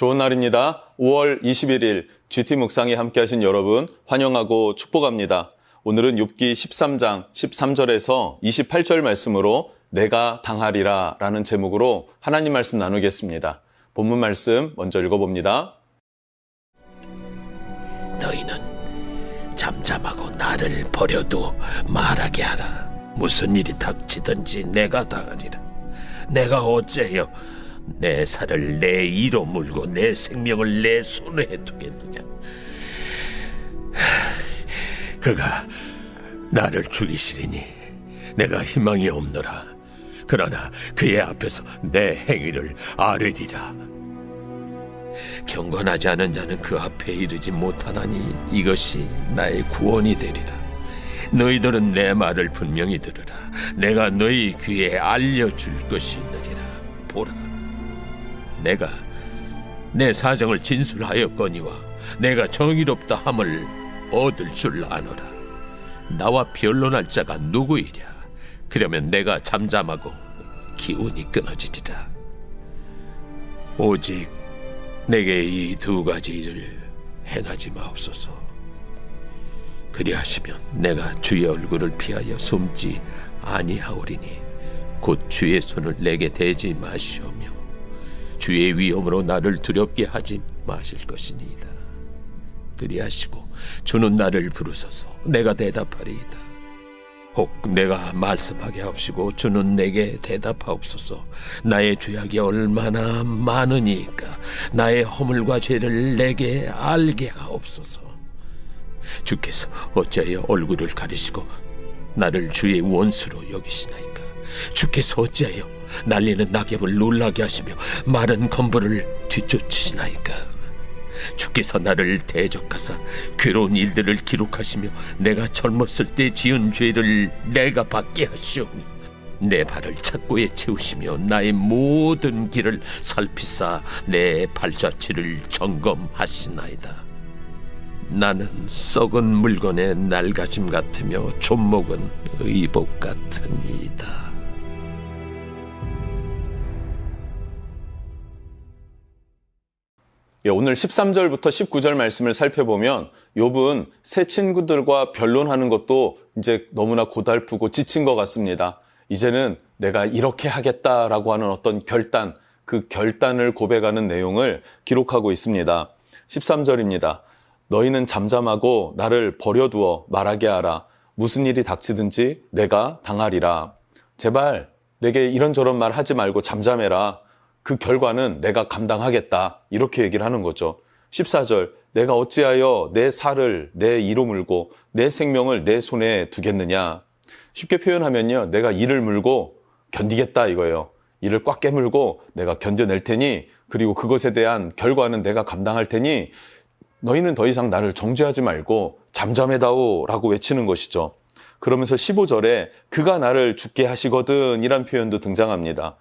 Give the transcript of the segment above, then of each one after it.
좋은 날입니다. 5월 21일 GT 묵상에 함께하신 여러분 환영하고 축복합니다. 오늘은 욥기 13장 13절에서 28절 말씀으로 내가 당하리라 라는 제목으로 하나님 말씀 나누겠습니다. 본문 말씀 먼저 읽어봅니다. 너희는 잠잠하고 나를 버려도 말하게 하라. 무슨 일이 닥치든지 내가 당하리라. 내가 어째여 내 살을 내 이로 물고 내 생명을 내 손에 두겠느냐. 그가 나를 죽이시리니 내가 희망이 없노라. 그러나 그의 앞에서 내 행위를 아뢰리라. 경건하지 않은 자는 그 앞에 이르지 못하나니 이것이 나의 구원이 되리라. 너희들은 내 말을 분명히 들으라. 내가 너희 귀에 알려줄 것이 있느니라. 보라, 내가 내 사정을 진술하였거니와 내가 정의롭다 함을 얻을 줄 아노라. 나와 변론할 자가 누구이랴. 그러면 내가 잠잠하고 기운이 끊어지리라. 오직 내게 이 두 가지 일을 행하지 마옵소서. 그리하시면 내가 주의 얼굴을 피하여 숨지 아니하오리니 곧 주의 손을 내게 대지 마시오며 주의 위엄으로 나를 두렵게 하지 마실 것이니이다. 그리하시고 주는 나를 부르소서. 내가 대답하리이다. 혹 내가 말씀하게 하옵시고 주는 내게 대답하옵소서. 나의 죄악이 얼마나 많으니까 나의 허물과 죄를 내게 알게 하옵소서. 주께서 어찌하여 얼굴을 가리시고 나를 주의 원수로 여기시나이까. 주께서 어찌하여 날리는 낙엽을 놀라게 하시며 마른 건물을 뒤쫓으시나이까. 주께서 나를 대적하사 괴로운 일들을 기록하시며 내가 젊었을 때 지은 죄를 내가 받게 하시오니 내 발을 착고에 채우시며 나의 모든 길을 살피사 내 발자취를 점검하시나이다. 나는 썩은 물건의 낡아짐 같으며 존목은 의복 같으니이다. 오늘 13절부터 19절 말씀을 살펴보면 욥은 새 친구들과 변론하는 것도 이제 너무나 고달프고 지친 것 같습니다. 이제는 내가 이렇게 하겠다라고 하는 어떤 결단, 그 결단을 고백하는 내용을 기록하고 있습니다. 13절입니다. 너희는 잠잠하고 나를 버려두어 말하게 하라. 무슨 일이 닥치든지 내가 당하리라. 제발 내게 이런저런 말 하지 말고 잠잠해라. 그 결과는 내가 감당하겠다. 이렇게 얘기를 하는 거죠. 14절, 내가 어찌하여 내 살을 내 이로 물고 내 생명을 내 손에 두겠느냐. 쉽게 표현하면요, 내가 이를 물고 견디겠다 이거예요. 이를 꽉 깨물고 내가 견뎌낼 테니, 그리고 그것에 대한 결과는 내가 감당할 테니 너희는 더 이상 나를 정죄하지 말고 잠잠해다오 라고 외치는 것이죠. 그러면서 15절에 그가 나를 죽게 하시거든 이란 표현도 등장합니다.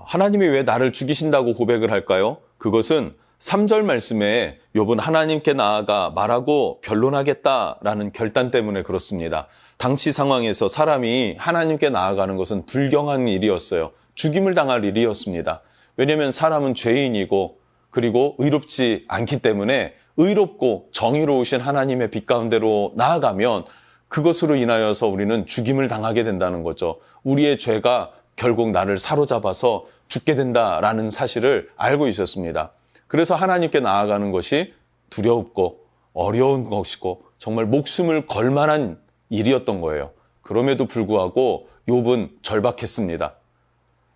하나님이 왜 나를 죽이신다고 고백을 할까요? 그것은 3절 말씀에 욥은 하나님께 나아가 말하고 변론하겠다라는 결단 때문에 그렇습니다. 당시 상황에서 사람이 하나님께 나아가는 것은 불경한 일이었어요. 죽임을 당할 일이었습니다. 왜냐하면 사람은 죄인이고 그리고 의롭지 않기 때문에 의롭고 정의로우신 하나님의 빛 가운데로 나아가면 그것으로 인하여서 우리는 죽임을 당하게 된다는 거죠. 우리의 죄가 결국 나를 사로잡아서 죽게 된다라는 사실을 알고 있었습니다. 그래서 하나님께 나아가는 것이 두렵고 어려운 것이고 정말 목숨을 걸 만한 일이었던 거예요. 그럼에도 불구하고 욥은 절박했습니다.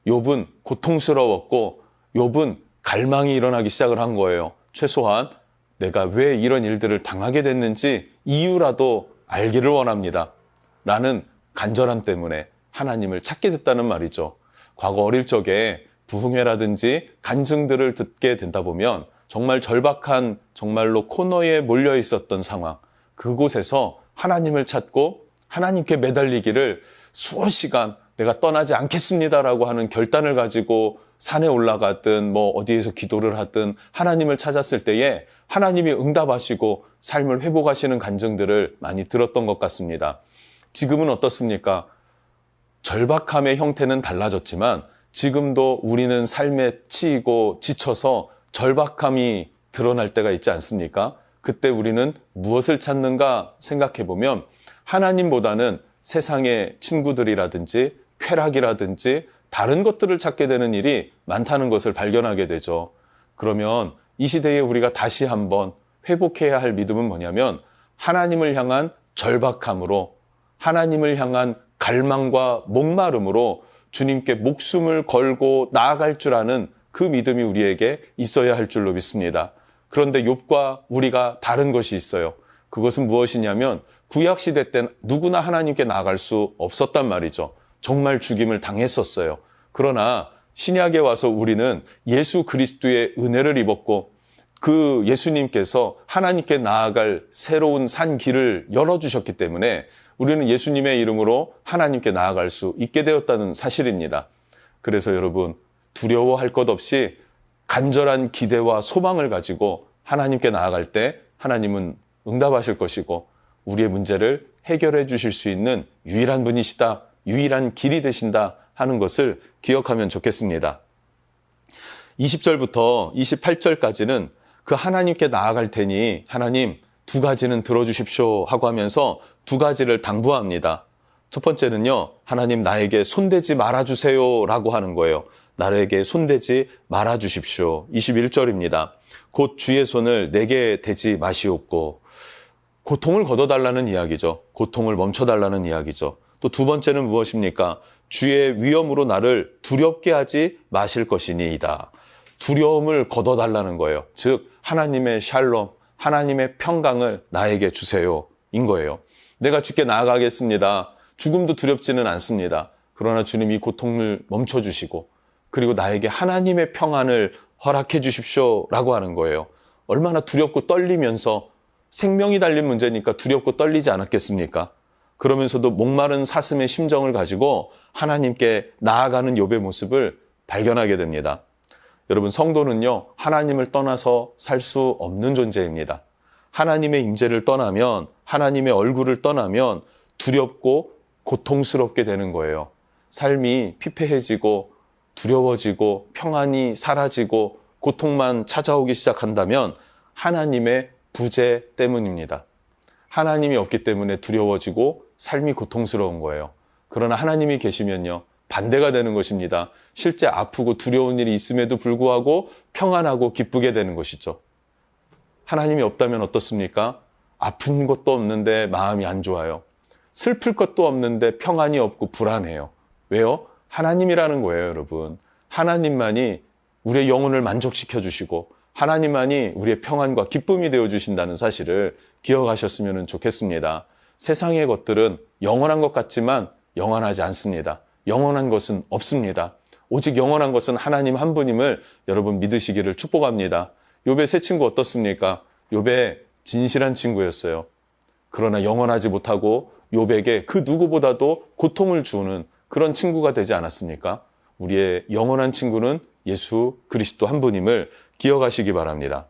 욥은 고통스러웠고 욥은 갈망이 일어나기 시작을 한 거예요. 최소한 내가 왜 이런 일들을 당하게 됐는지 이유라도 알기를 원합니다. 라는 간절함 때문에 하나님을 찾게 됐다는 말이죠. 과거 어릴 적에 부흥회라든지 간증들을 듣게 된다 보면 정말 절박한 정말로 코너에 몰려 있었던 상황, 그곳에서 하나님을 찾고 하나님께 매달리기를 수십 시간 내가 떠나지 않겠습니다라고 하는 결단을 가지고 산에 올라갔든 어디에서 기도를 하든 하나님을 찾았을 때에 하나님이 응답하시고 삶을 회복하시는 간증들을 많이 들었던 것 같습니다. 지금은 어떻습니까? 절박함의 형태는 달라졌지만 지금도 우리는 삶에 치이고 지쳐서 절박함이 드러날 때가 있지 않습니까? 그때 우리는 무엇을 찾는가 생각해 보면 하나님보다는 세상의 친구들이라든지 쾌락이라든지 다른 것들을 찾게 되는 일이 많다는 것을 발견하게 되죠. 그러면 이 시대에 우리가 다시 한번 회복해야 할 믿음은 뭐냐면 하나님을 향한 절박함으로, 하나님을 향한 갈망과 목마름으로 주님께 목숨을 걸고 나아갈 줄 아는 그 믿음이 우리에게 있어야 할 줄로 믿습니다. 그런데 욥과 우리가 다른 것이 있어요. 그것은 무엇이냐면 구약시대 때 누구나 하나님께 나아갈 수 없었단 말이죠. 정말 죽임을 당했었어요. 그러나 신약에 와서 우리는 예수 그리스도의 은혜를 입었고 그 예수님께서 하나님께 나아갈 새로운 산 길을 열어주셨기 때문에 우리는 예수님의 이름으로 하나님께 나아갈 수 있게 되었다는 사실입니다. 그래서 여러분, 두려워할 것 없이 간절한 기대와 소망을 가지고 하나님께 나아갈 때 하나님은 응답하실 것이고 우리의 문제를 해결해 주실 수 있는 유일한 분이시다, 유일한 길이 되신다 하는 것을 기억하면 좋겠습니다. 20절부터 28절까지는 그 하나님께 나아갈 테니 하나님 두 가지는 들어주십시오 하고 하면서 두 가지를 당부합니다. 첫 번째는요, 하나님 나에게 손대지 말아주세요 라고 하는 거예요. 나에게 손대지 말아주십시오. 21절입니다. 곧 주의 손을 내게 대지 마시옵고, 고통을 걷어달라는 이야기죠. 고통을 멈춰달라는 이야기죠. 또 두 번째는 무엇입니까? 주의 위엄으로 나를 두렵게 하지 마실 것이니이다. 두려움을 걷어달라는 거예요. 즉 하나님의 샬롬, 하나님의 평강을 나에게 주세요 인 거예요. 내가 주께 나아가겠습니다. 죽음도 두렵지는 않습니다. 그러나 주님이 고통을 멈춰주시고 그리고 나에게 하나님의 평안을 허락해 주십시오 라고 하는 거예요. 얼마나 두렵고 떨리면서 생명이 달린 문제니까 두렵고 떨리지 않았겠습니까? 그러면서도 목마른 사슴의 심정을 가지고 하나님께 나아가는 욥의 모습을 발견하게 됩니다. 여러분, 성도는요, 하나님을 떠나서 살 수 없는 존재입니다. 하나님의 임재를 떠나면, 하나님의 얼굴을 떠나면 두렵고 고통스럽게 되는 거예요. 삶이 피폐해지고 두려워지고 평안이 사라지고 고통만 찾아오기 시작한다면 하나님의 부재 때문입니다. 하나님이 없기 때문에 두려워지고 삶이 고통스러운 거예요. 그러나 하나님이 계시면요, 반대가 되는 것입니다. 실제 아프고 두려운 일이 있음에도 불구하고 평안하고 기쁘게 되는 것이죠. 하나님이 없다면 어떻습니까? 아픈 것도 없는데 마음이 안 좋아요. 슬플 것도 없는데 평안이 없고 불안해요. 왜요? 하나님이라는 거예요, 여러분. 하나님만이 우리의 영혼을 만족시켜 주시고 하나님만이 우리의 평안과 기쁨이 되어 주신다는 사실을 기억하셨으면 좋겠습니다. 세상의 것들은 영원한 것 같지만 영원하지 않습니다. 영원한 것은 없습니다. 오직 영원한 것은 하나님 한 분임을 여러분 믿으시기를 축복합니다. 욥의 세 친구 어떻습니까? 욥의 진실한 친구였어요. 그러나 영원하지 못하고 욥에게 그 누구보다도 고통을 주는 그런 친구가 되지 않았습니까? 우리의 영원한 친구는 예수 그리스도 한 분임을 기억하시기 바랍니다.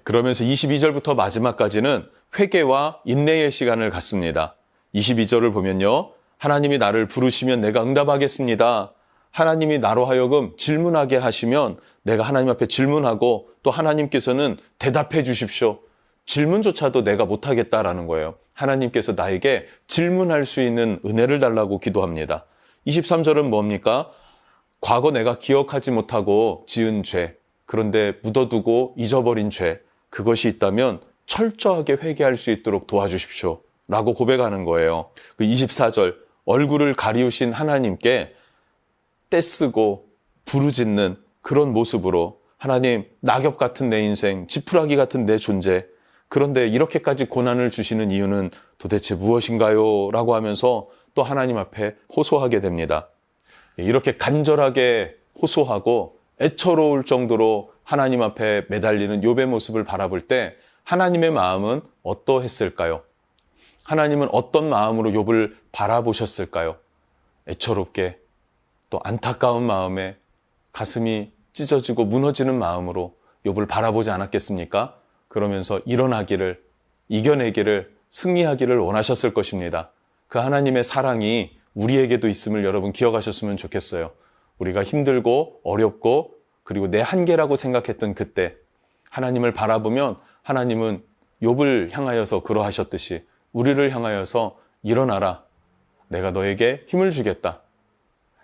그러면서 22절부터 마지막까지는 회개와 인내의 시간을 갖습니다. 22절을 보면요, 하나님이 나를 부르시면 내가 응답하겠습니다. 하나님이 나로 하여금 질문하게 하시면 내가 하나님 앞에 질문하고 또 하나님께서는 대답해 주십시오. 질문조차도 내가 못하겠다라는 거예요. 하나님께서 나에게 질문할 수 있는 은혜를 달라고 기도합니다. 23절은 뭡니까? 과거 내가 기억하지 못하고 지은 죄, 그런데 묻어두고 잊어버린 죄, 그것이 있다면 철저하게 회개할 수 있도록 도와주십시오 라고 고백하는 거예요. 그 24절, 얼굴을 가리우신 하나님께 떼쓰고 부르짖는 그런 모습으로 하나님, 낙엽 같은 내 인생, 지푸라기 같은 내 존재, 그런데 이렇게까지 고난을 주시는 이유는 도대체 무엇인가요? 라고 하면서 또 하나님 앞에 호소하게 됩니다. 이렇게 간절하게 호소하고 애처로울 정도로 하나님 앞에 매달리는 욥의 모습을 바라볼 때 하나님의 마음은 어떠했을까요? 하나님은 어떤 마음으로 욥을 바라보셨을까요? 애처롭게, 또 안타까운 마음에 가슴이 찢어지고 무너지는 마음으로 욥을 바라보지 않았겠습니까? 그러면서 일어나기를, 이겨내기를, 승리하기를 원하셨을 것입니다. 그 하나님의 사랑이 우리에게도 있음을 여러분 기억하셨으면 좋겠어요. 우리가 힘들고 어렵고 그리고 내 한계라고 생각했던 그때 하나님을 바라보면 하나님은 욥을 향하여서 그러하셨듯이 우리를 향하여서 일어나라. 내가 너에게 힘을 주겠다.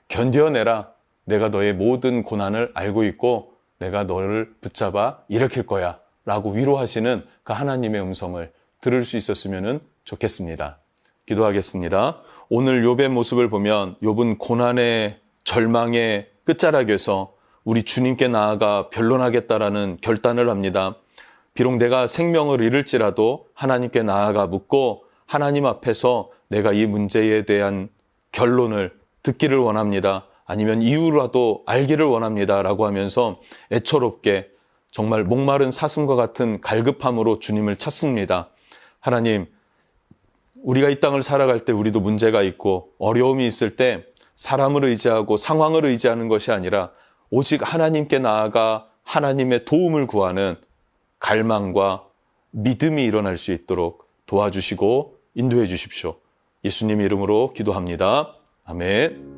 견뎌내라. 내가 너의 모든 고난을 알고 있고 내가 너를 붙잡아 일으킬 거야. 라고 위로하시는 그 하나님의 음성을 들을 수 있었으면 좋겠습니다. 기도하겠습니다. 오늘 욥의 모습을 보면 욥은 고난의 절망의 끝자락에서 우리 주님께 나아가 변론하겠다라는 결단을 합니다. 비록 내가 생명을 잃을지라도 하나님께 나아가 묻고 하나님 앞에서 내가 이 문제에 대한 결론을 듣기를 원합니다. 아니면 이유라도 알기를 원합니다. 라고 하면서 애처롭게 정말 목마른 사슴과 같은 갈급함으로 주님을 찾습니다. 하나님, 우리가 이 땅을 살아갈 때 우리도 문제가 있고 어려움이 있을 때 사람을 의지하고 상황을 의지하는 것이 아니라 오직 하나님께 나아가 하나님의 도움을 구하는 갈망과 믿음이 일어날 수 있도록 도와주시고 인도해 주십시오. 예수님 이름으로 기도합니다. 아멘.